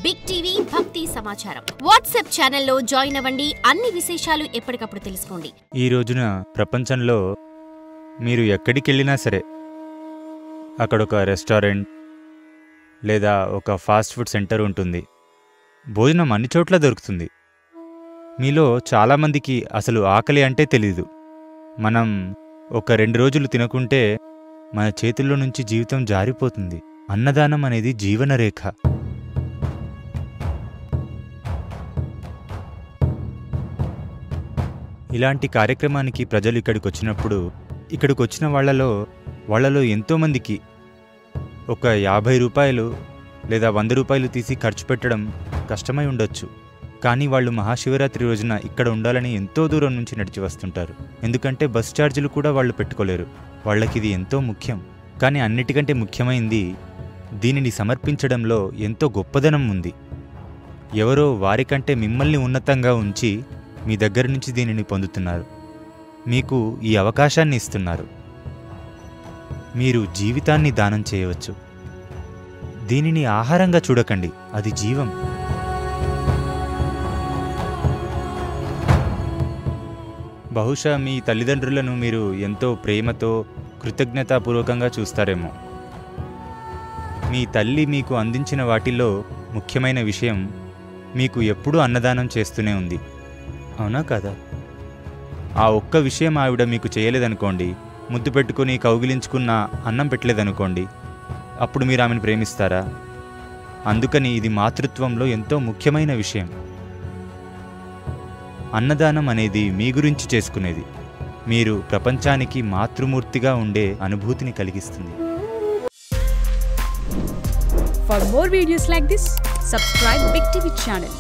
Big TV భక్తి సమాచారం WhatsApp ఛానల్లో జాయిన్ అవ్వండి. అన్ని విశేషాలు ఎప్పటికప్పుడు తెలుసుకోండి. ఈ రోజున ప్రపంచంలో మీరు ఎక్కడికి వెళ్ళినా సరే అక్కడ ఒక రెస్టారెంట్ లేదా ఒక ఫాస్ట్ ఫుడ్ సెంటర్ ఉంటుంది. భోజనం అన్ని చోట్ల దొరుకుతుంది. మీలో చాలామందికి అసలు ఆకలి అంటే తెలీదు. మనం ఒక 2 రోజులు తినకుంటే మన చేతుల్లో నుంచి జీవితం జారిపోతుంది. అన్నదానం అనేది జీవనరేఖ. ఇలాంటి కార్యక్రమానికి ప్రజలు ఇక్కడికి వచ్చిన వాళ్ళలో ఎంతోమందికి ఒక 50 రూపాయలు లేదా 100 రూపాయలు తీసి ఖర్చు పెట్టడం కష్టమై ఉండొచ్చు. కానీ వాళ్ళు మహాశివరాత్రి రోజున ఇక్కడ ఉండాలని ఎంతో దూరం నుంచి నడిచి వస్తుంటారు. ఎందుకంటే బస్ ఛార్జీలు కూడా వాళ్ళు పెట్టుకోలేరు. వాళ్ళకి ఇది ఎంతో ముఖ్యం. కానీ అన్నిటికంటే ముఖ్యమైంది దీనిని సమర్పించడంలో ఎంతో గొప్పదనం ఉంది. ఎవరో వారికంటే మిమ్మల్ని ఉన్నతంగా ఉంచి మీ దగ్గర నుంచి దీనిని పొందుతున్నారు. మీకు ఈ అవకాశాన్ని ఇస్తున్నారు. మీరు జీవితాన్ని దానం చేయవచ్చు. దీనిని ఆహారంగా చూడకండి, అది జీవం. బహుశా మీ తల్లిదండ్రులను మీరు ఎంతో ప్రేమతో కృతజ్ఞతాపూర్వకంగా చూస్తారేమో. మీ తల్లి మీకు అందించిన వాటిల్లో ముఖ్యమైన విషయం మీకు ఎప్పుడూ అన్నదానం చేస్తూనే ఉంది. అవునా కాదా? ఆ ఒక్క విషయం ఆవిడ మీకు చేయలేదనుకోండి, ముద్దు పెట్టుకుని కౌగిలించుకున్న అన్నం పెట్టలేదనుకోండి, అప్పుడు మీరు ఆమెను ప్రేమిస్తారా? అందుకని ఇది మాతృత్వంలో ఎంతో ముఖ్యమైన విషయం. అన్నదానం అనేది మీ గురించి చేసుకునేది. మీరు ప్రపంచానికి మాతృమూర్తిగా ఉండే అనుభూతిని కలిగిస్తుంది. For more videos like this, subscribe Big TV channel.